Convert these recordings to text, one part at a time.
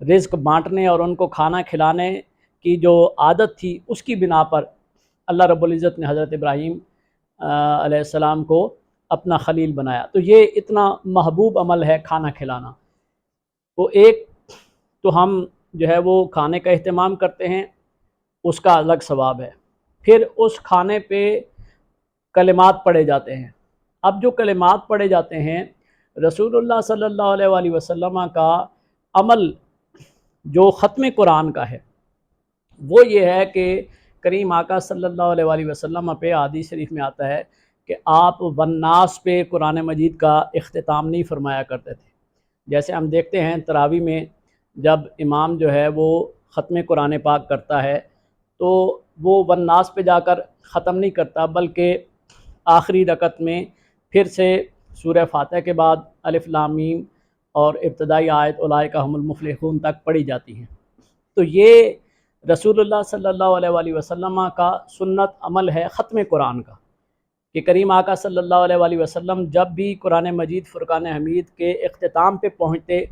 رزق بانٹنے اور ان کو کھانا کھلانے کی جو عادت تھی، اس کی بنا پر اللہ رب العزت نے حضرت ابراہیم علیہ السلام کو اپنا خلیل بنایا۔ تو یہ اتنا محبوب عمل ہے کھانا کھلانا۔ تو ایک تو ہم جو ہے وہ کھانے کا اہتمام کرتے ہیں، اس کا الگ ثواب ہے۔ پھر اس کھانے پہ کلمات پڑھے جاتے ہیں۔ اب جو کلمات پڑھے جاتے ہیں، رسول اللہ صلی اللہ علیہ وآلہ وسلم کا عمل جو ختم قرآن کا ہے وہ یہ ہے کہ کریم آقا صلی اللہ علیہ وآلہ وسلم پہ حدیث شریف میں آتا ہے کہ آپ والناس پہ قرآن مجید کا اختتام نہیں فرمایا کرتے تھے۔ جیسے ہم دیکھتے ہیں تراویح میں جب امام جو ہے وہ ختم قرآن پاک کرتا ہے تو وہ والناس پہ جا کر ختم نہیں کرتا، بلکہ آخری رکعت میں پھر سے سورہ فاتحہ کے بعد الف لام میم اور ابتدائی آیت اولئک هم المفلحون تک پڑھی جاتی ہیں۔ تو یہ رسول اللہ صلی اللہ علیہ وآلہ وسلم کا سنت عمل ہے ختم قرآن کا، کہ کریم آقا صلی اللہ علیہ وآلہ وسلم جب بھی قرآن مجید فرقان حمید کے اختتام پہ پہنچتے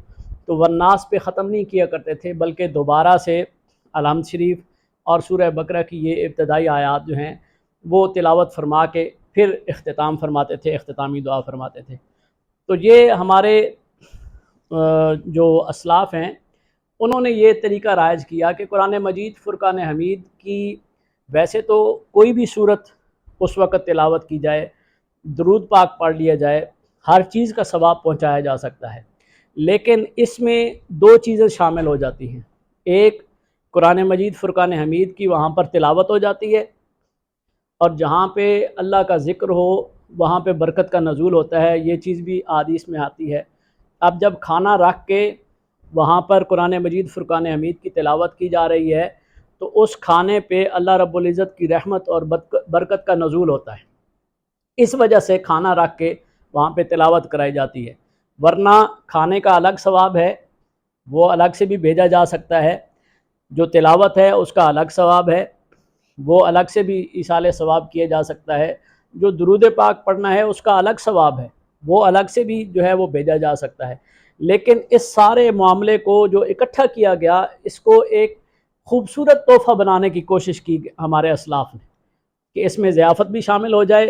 تو والناس پہ ختم نہیں کیا کرتے تھے، بلکہ دوبارہ سے الحمد شریف اور سورہ بقرہ کی یہ ابتدائی آیات جو ہیں وہ تلاوت فرما کے پھر اختتام فرماتے تھے، اختتامی دعا فرماتے تھے۔ تو یہ ہمارے جو اسلاف ہیں انہوں نے یہ طریقہ رائج کیا کہ قرآن مجید فرقان حمید کی ویسے تو کوئی بھی صورت اس وقت تلاوت کی جائے، درود پاک پڑھ لیا جائے، ہر چیز کا ثواب پہنچایا جا سکتا ہے، لیکن اس میں دو چیزیں شامل ہو جاتی ہیں۔ ایک، قرآن مجید فرقان حمید کی وہاں پر تلاوت ہو جاتی ہے، اور جہاں پہ اللہ کا ذکر ہو وہاں پہ برکت کا نزول ہوتا ہے، یہ چیز بھی حدیث میں آتی ہے۔ اب جب کھانا رکھ کے وہاں پر قرآن مجید فرقان حمید کی تلاوت کی جا رہی ہے تو اس کھانے پہ اللہ رب العزت کی رحمت اور برکت کا نزول ہوتا ہے، اس وجہ سے کھانا رکھ کے وہاں پہ تلاوت کرائی جاتی ہے۔ ورنہ کھانے کا الگ ثواب ہے، وہ الگ سے بھی بھیجا جا سکتا ہے، جو تلاوت ہے اس کا الگ ثواب ہے، وہ الگ سے بھی ایصال ثواب کیا جا سکتا ہے، جو درود پاک پڑھنا ہے اس کا الگ ثواب ہے، وہ الگ سے بھی جو ہے وہ بھیجا جا سکتا ہے۔ لیکن اس سارے معاملے کو جو اکٹھا کیا گیا، اس کو ایک خوبصورت تحفہ بنانے کی کوشش کی ہمارے اسلاف نے، کہ اس میں ضیافت بھی شامل ہو جائے،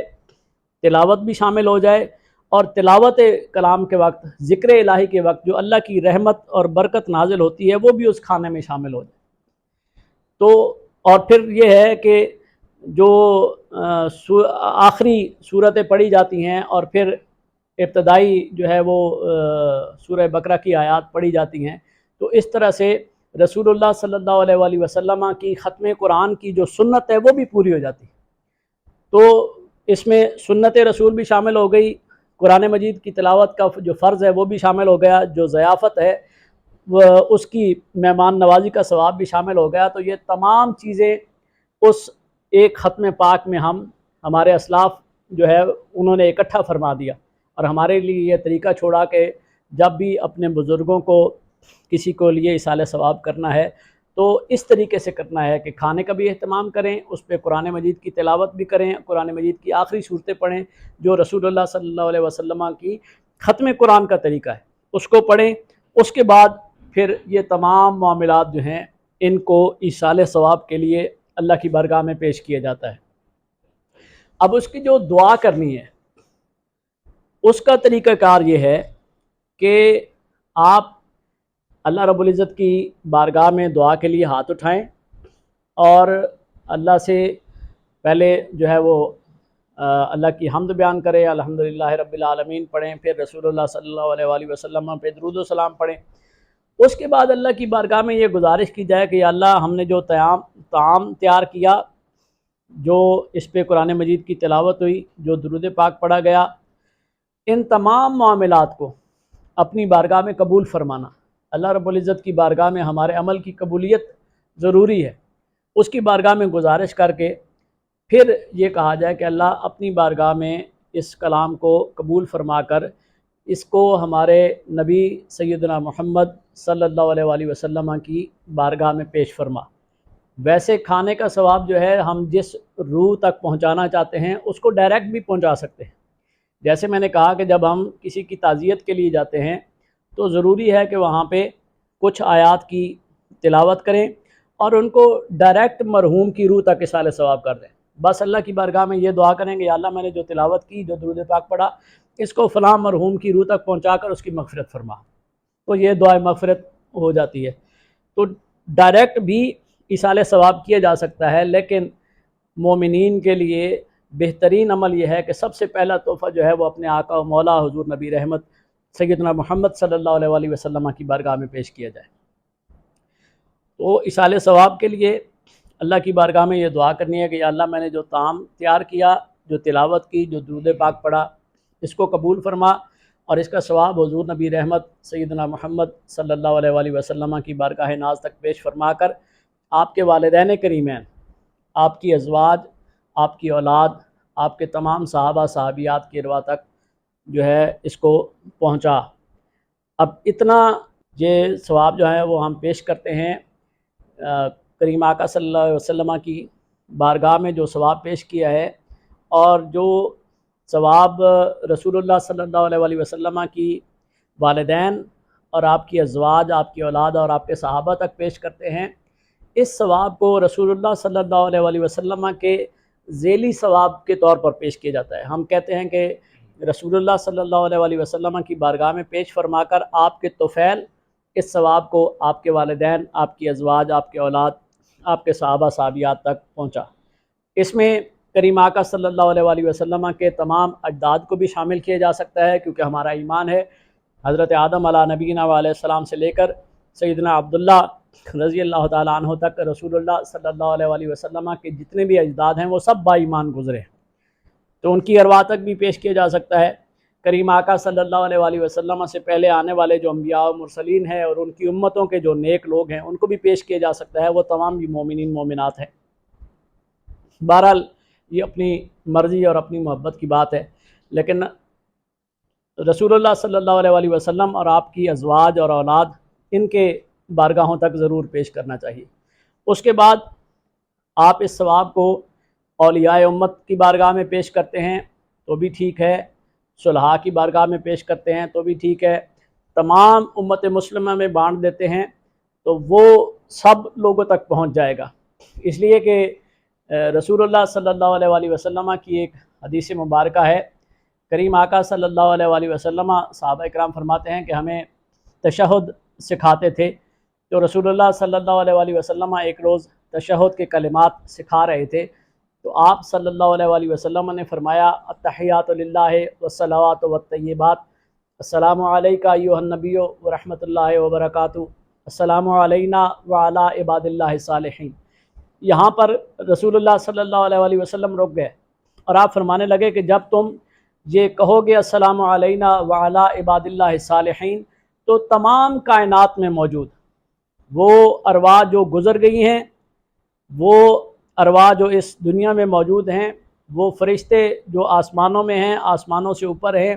تلاوت بھی شامل ہو جائے، اور تلاوت کلام کے وقت، ذکر الہی کے وقت جو اللہ کی رحمت اور برکت نازل ہوتی ہے وہ بھی اس کھانے میں شامل ہو جائے۔ تو اور پھر یہ ہے کہ جو آخری صورتیں پڑھی جاتی ہیں اور پھر ابتدائی جو ہے وہ سورہ بقرہ کی آیات پڑھی جاتی ہیں، تو اس طرح سے رسول اللہ صلی اللہ علیہ وآلہ وسلم کی ختم قرآن کی جو سنت ہے وہ بھی پوری ہو جاتی ہے۔ تو اس میں سنت رسول بھی شامل ہو گئی، قرآن مجید کی تلاوت کا جو فرض ہے وہ بھی شامل ہو گیا، جو ضیافت ہے وہ اس کی مہمان نوازی کا ثواب بھی شامل ہو گیا۔ تو یہ تمام چیزیں اس ایک ختم پاک میں ہمارے اسلاف جو ہے انہوں نے اکٹھا فرما دیا، اور ہمارے لیے یہ طریقہ چھوڑا کہ جب بھی اپنے بزرگوں کو کسی کو لیے ایصال ثواب کرنا ہے تو اس طریقے سے کرنا ہے کہ کھانے کا بھی اہتمام کریں، اس پہ قرآن مجید کی تلاوت بھی کریں، قرآن مجید کی آخری صورتیں پڑھیں جو رسول اللہ صلی اللہ علیہ وسلم کی ختم قرآن کا طریقہ ہے، اس کو پڑھیں۔ اس کے بعد پھر یہ تمام معاملات جو ہیں ان کو ایصال ثواب کے لیے اللہ کی بارگاہ میں پیش کیا جاتا ہے۔ اب اس کی جو دعا کرنی ہے اس کا طریقہ کار یہ ہے کہ آپ اللہ رب العزت کی بارگاہ میں دعا کے لیے ہاتھ اٹھائیں اور اللہ سے پہلے جو ہے وہ اللہ کی حمد بیان کریں، الحمدللہ رب العالمین پڑھیں، پھر رسول اللہ صلی اللہ علیہ وآلہ وسلم پہ درود و سلام پڑھیں۔ اس کے بعد اللہ کی بارگاہ میں یہ گزارش کی جائے کہ یا اللہ، ہم نے جو طعام تیار کیا، جو اس پہ قرآن مجید کی تلاوت ہوئی، جو درود پاک پڑھا گیا، ان تمام معاملات کو اپنی بارگاہ میں قبول فرمانا۔ اللہ رب العزت کی بارگاہ میں ہمارے عمل کی قبولیت ضروری ہے، اس کی بارگاہ میں گزارش کر کے پھر یہ کہا جائے کہ اللہ اپنی بارگاہ میں اس کلام کو قبول فرما کر اس کو ہمارے نبی سیدنا محمد صلی اللہ علیہ وآلہ وسلم کی بارگاہ میں پیش فرما۔ ویسے کھانے کا ثواب جو ہے ہم جس روح تک پہنچانا چاہتے ہیں اس کو ڈائریکٹ بھی پہنچا سکتے ہیں۔ جیسے میں نے کہا کہ جب ہم کسی کی تعزیت کے لیے جاتے ہیں تو ضروری ہے کہ وہاں پہ کچھ آیات کی تلاوت کریں اور ان کو ڈائریکٹ مرحوم کی روح تک ایصال ثواب کر دیں۔ بس اللہ کی بارگاہ میں یہ دعا کریں گے، یا اللہ میں نے جو تلاوت کی، جو درود پاک پڑھا، اس کو فلاں مرحوم کی روح تک پہنچا کر اس کی مغفرت فرما، تو یہ دعائے مغفرت ہو جاتی ہے۔ تو ڈائریکٹ بھی ایصال ثواب کیا جا سکتا ہے، لیکن مومنین کے لیے بہترین عمل یہ ہے کہ سب سے پہلا تحفہ جو ہے وہ اپنے آقا و مولا حضور نبی رحمت سیدنا محمد صلی اللہ علیہ وسلم کی بارگاہ میں پیش کیا جائے۔ تو ایصال ثواب کے لیے اللہ کی بارگاہ میں یہ دعا کرنی ہے کہ یا اللہ میں نے جو طعام تیار کیا، جو تلاوت کی، جو درود پاک پڑھا، اس کو قبول فرما، اور اس کا ثواب حضور نبی رحمت سیدنا محمد صلی اللہ علیہ وسلم کی بارگاہ ناز تک پیش فرما کر آپ کے والدین کریمین، آپ کی ازواج، آپ کی اولاد، آپ کے تمام صحابہ صحابیات کی ارواح تک جو ہے اس کو پہنچا۔ اب اتنا یہ ثواب جو ہے وہ ہم پیش کرتے ہیں کریم آقا صلی اللہ علیہ وسلم کی بارگاہ میں جو ثواب پیش کیا ہے، اور جو ثواب رسول اللہ صلی اللہ علیہ وسلم کی والدین اور آپ کی ازواج، آپ کی اولاد اور آپ کے صحابہ تک پیش کرتے ہیں، اس ثواب کو رسول اللہ صلی اللہ علیہ وسلم کے ذیلی ثواب کے طور پر پیش کیا جاتا ہے۔ ہم کہتے ہیں کہ رسول اللہ صلی اللہ علیہ وسلم کی بارگاہ میں پیش فرما کر آپ کے طفیل اس ثواب کو آپ کے والدین، آپ کی ازواج، آپ کے اولاد، آپ کے صحابہ صحابیات تک پہنچا۔ اس میں کریم آقا صلی اللہ علیہ وسلم کے تمام اجداد کو بھی شامل کیا جا سکتا ہے، کیونکہ ہمارا ایمان ہے حضرت آدم علیہ نبینا علیہ السلام سے لے کر سیدنا عبداللہ رضی اللہ تعالیٰ عنہ تک رسول اللہ صلی اللہ علیہ وسلم کے جتنے بھی اجداد ہیں وہ سب با ایمان گزرے، تو ان کی ارواح تک بھی پیش کیا جا سکتا ہے۔ کریم آقا صلی اللہ علیہ وسلم سے پہلے آنے والے جو انبیاء و مرسلین ہیں اور ان کی امتوں کے جو نیک لوگ ہیں ان کو بھی پیش کیا جا سکتا ہے، وہ تمام بھی مومنین مومنات ہیں۔ بہرحال یہ اپنی مرضی اور اپنی محبت کی بات ہے، لیکن رسول اللہ صلی اللہ علیہ وسلم اور آپ کی ازواج اور اولاد، ان کے بارگاہوں تک ضرور پیش کرنا چاہیے۔ اس کے بعد آپ اس ثواب کو اولیاء امت کی بارگاہ میں پیش کرتے ہیں تو بھی ٹھیک ہے، صلحاء کی بارگاہ میں پیش کرتے ہیں تو بھی ٹھیک ہے، تمام امت مسلمہ میں بانٹ دیتے ہیں تو وہ سب لوگوں تک پہنچ جائے گا۔ اس لیے کہ رسول اللہ صلی اللہ علیہ وسلم کی ایک حدیث مبارکہ ہے، کریم آقا صلی اللہ علیہ وسلم صحابہ اکرام فرماتے ہیں کہ ہمیں تشہد سکھاتے تھے، تو رسول اللہ صلی اللہ علیہ وسلم ایک روز تشہد کے کلمات سکھا رہے تھے، تو آپ صلی اللہ علیہ وسلم نے فرمایا التحیات للہ والصلوات والطیبات، السلام علیکہ ایھا النبی ورحمۃ اللہ وبرکاتہ، السلام علینا وعلی عباد اللہ الصالحین۔ یہاں پر رسول اللہ صلی اللہ علیہ وسلم رک گئے اور آپ فرمانے لگے کہ جب تم یہ کہو گے السلام علینا وعلی عباد اللہ الصالحین، تو تمام کائنات میں موجود وہ ارواح جو گزر گئی ہیں، وہ ارواح جو اس دنیا میں موجود ہیں، وہ فرشتے جو آسمانوں میں ہیں، آسمانوں سے اوپر ہیں،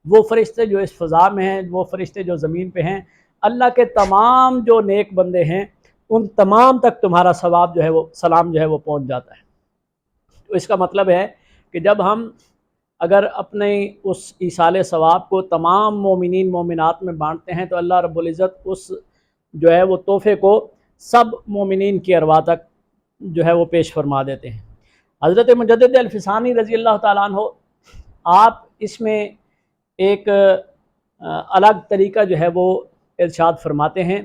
وہ فرشتے جو اس فضا میں ہیں، وہ فرشتے جو زمین پہ ہیں، اللہ کے تمام جو نیک بندے ہیں ان تمام تک تمہارا ثواب جو ہے وہ سلام جو ہے وہ پہنچ جاتا ہے۔ تو اس کا مطلب ہے کہ جب ہم اگر اپنے اس ایصال ثواب کو تمام مومنین مومنات میں بانٹتے ہیں تو اللہ رب العزت اس جو ہے وہ تحفے کو سب مومنین کی ارواح تک جو ہے وہ پیش فرما دیتے ہیں۔ حضرت مجدد الفسانی رضی اللہ تعالیٰ عنہ آپ اس میں ایک الگ طریقہ جو ہے وہ ارشاد فرماتے ہیں۔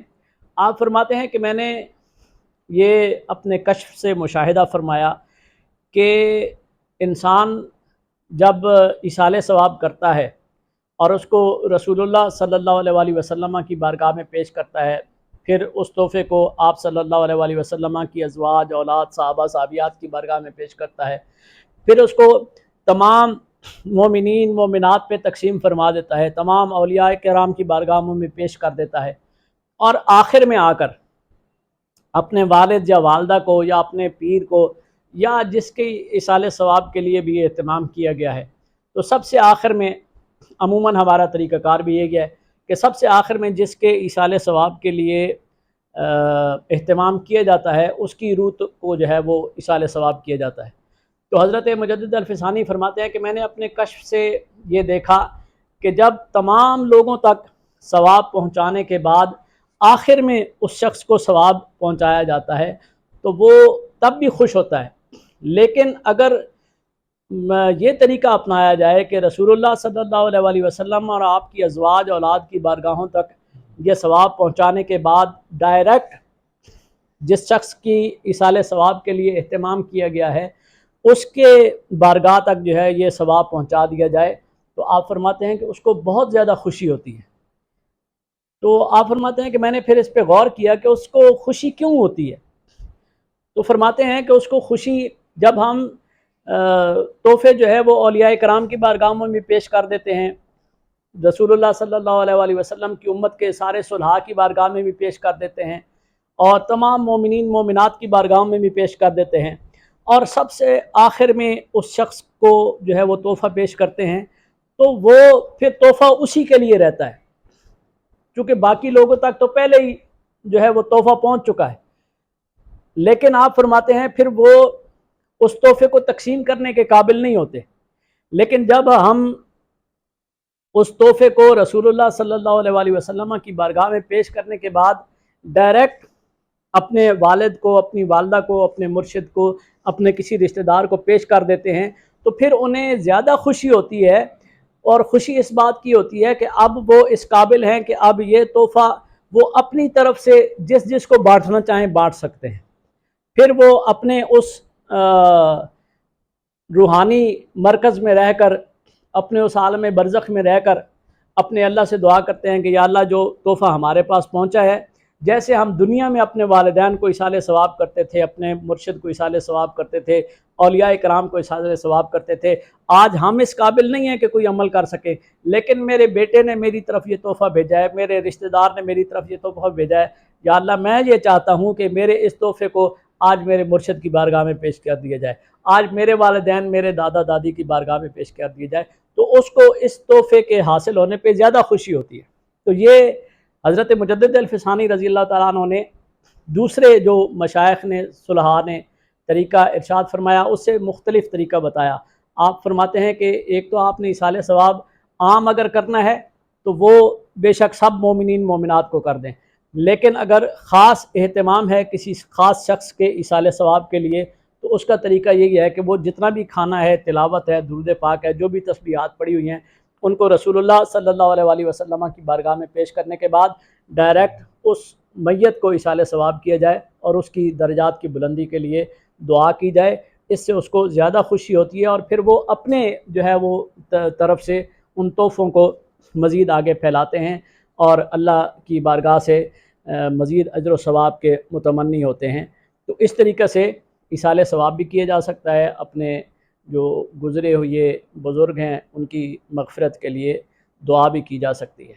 آپ فرماتے ہیں کہ میں نے یہ اپنے کشف سے مشاہدہ فرمایا کہ انسان جب ایصال ثواب کرتا ہے اور اس کو رسول اللہ صلی اللہ علیہ وسلم کی بارگاہ میں پیش کرتا ہے، پھر اس تحفے کو آپ صلی اللہ علیہ وسلم کی ازواج، اولاد، صحابہ صحابیات کی بارگاہ میں پیش کرتا ہے، پھر اس کو تمام مومنین مومنات پہ تقسیم فرما دیتا ہے، تمام اولیاء کرام کی بارگاہوں میں پیش کر دیتا ہے، اور آخر میں آ کر اپنے والد یا والدہ کو یا اپنے پیر کو یا جس کے ایصال ثواب کے لیے بھی اہتمام کیا گیا ہے، تو سب سے آخر میں عموماً ہمارا طریقہ کار بھی یہ ہے کہ سب سے آخر میں جس کے ایصال ثواب کے لیے اہتمام کیا جاتا ہے اس کی روح کو جو ہے وہ ایصال ثواب کیا جاتا ہے۔ تو حضرت مجدد الفسانی فرماتے ہیں کہ میں نے اپنے کشف سے یہ دیکھا کہ جب تمام لوگوں تک ثواب پہنچانے کے بعد آخر میں اس شخص کو ثواب پہنچایا جاتا ہے تو وہ تب بھی خوش ہوتا ہے۔ لیکن اگر یہ طریقہ اپنایا جائے کہ رسول اللہ صلی اللہ علیہ وسلم اور آپ کی ازواج اولاد کی بارگاہوں تک یہ ثواب پہنچانے کے بعد ڈائریکٹ جس شخص کی ایصال ثواب کے لیے اہتمام کیا گیا ہے اس کے بارگاہ تک جو ہے یہ ثواب پہنچا دیا جائے تو آپ فرماتے ہیں کہ اس کو بہت زیادہ خوشی ہوتی ہے۔ تو آپ فرماتے ہیں کہ میں نے پھر اس پہ غور کیا کہ اس کو خوشی کیوں ہوتی ہے؟ تو فرماتے ہیں کہ اس کو خوشی جب ہم تحفے جو ہے وہ اولیاء کرام کی بارگاہوں میں بھی پیش کر دیتے ہیں، رسول اللہ صلی اللہ علیہ وسلم کی امت کے سارے صلحاء کی بارگاہ میں بھی پیش کر دیتے ہیں، اور تمام مومنین مومنات کی بارگاہوں میں بھی پیش کر دیتے ہیں، اور سب سے آخر میں اس شخص کو جو ہے وہ تحفہ پیش کرتے ہیں، تو وہ پھر تحفہ اسی کے لیے رہتا ہے، چونکہ باقی لوگوں تک تو پہلے ہی جو ہے وہ تحفہ پہنچ چکا ہے۔ لیکن آپ فرماتے ہیں پھر وہ اس تحفے کو تقسیم کرنے کے قابل نہیں ہوتے، لیکن جب ہم اس تحفے کو رسول اللہ صلی اللہ علیہ وسلم کی بارگاہ میں پیش کرنے کے بعد ڈائریکٹ اپنے والد کو، اپنی والدہ کو، اپنے مرشد کو، اپنے کسی رشتہ دار کو پیش کر دیتے ہیں تو پھر انہیں زیادہ خوشی ہوتی ہے، اور خوشی اس بات کی ہوتی ہے کہ اب وہ اس قابل ہیں کہ اب یہ تحفہ وہ اپنی طرف سے جس جس کو بانٹنا چاہیں بانٹ سکتے ہیں۔ پھر وہ اپنے اس روحانی مرکز میں رہ کر، اپنے اس عالم برزخ میں رہ کر اپنے اللہ سے دعا کرتے ہیں کہ یا اللہ جو تحفہ ہمارے پاس پہنچا ہے، جیسے ہم دنیا میں اپنے والدین کو ایصال ثواب کرتے تھے، اپنے مرشد کو ایصال ثواب کرتے تھے، اولیاء کرام کو ایصال ثواب کرتے تھے، آج ہم اس قابل نہیں ہیں کہ کوئی عمل کر سکے، لیکن میرے بیٹے نے میری طرف یہ تحفہ بھیجا ہے، میرے رشتہ دار نے میری طرف یہ تحفہ بھیجا ہے، یا اللہ میں یہ چاہتا ہوں کہ میرے اس تحفے کو آج میرے مرشد کی بارگاہ میں پیش کر دیا جائے، آج میرے والدین، میرے دادا دادی کی بارگاہ میں پیش کر دیا جائے، تو اس کو اس تحفے کے حاصل ہونے پہ زیادہ خوشی ہوتی ہے۔ تو یہ حضرت مجدد الفسانی رضی اللہ تعالیٰ عنہ نے دوسرے جو مشائخ نے، صلحاء نے طریقہ ارشاد فرمایا اس سے مختلف طریقہ بتایا۔ آپ فرماتے ہیں کہ ایک تو آپ نے ایصال ثواب عام اگر کرنا ہے تو وہ بے شک سب مومنین مومنات کو کر دیں، لیکن اگر خاص اہتمام ہے کسی خاص شخص کے ایصال ثواب کے لیے تو اس کا طریقہ یہی ہے کہ وہ جتنا بھی کھانا ہے، تلاوت ہے، درود پاک ہے، جو بھی تسبیحات پڑھی ہوئی ہیں، ان کو رسول اللہ صلی اللہ علیہ وسلم کی بارگاہ میں پیش کرنے کے بعد ڈائریکٹ اس میت کو ایصال ثواب کیا جائے اور اس کی درجات کی بلندی کے لیے دعا کی جائے۔ اس سے اس کو زیادہ خوشی ہوتی ہے، اور پھر وہ اپنے جو ہے وہ طرف سے ان تحفوں کو مزید آگے پھیلاتے ہیں اور اللہ کی بارگاہ سے مزید اجر و ثواب کے متمنی ہوتے ہیں۔ تو اس طریقے سے ایصال ثواب بھی کیا جا سکتا ہے، اپنے جو گزرے ہوئے بزرگ ہیں ان کی مغفرت کے لیے دعا بھی کی جا سکتی ہے۔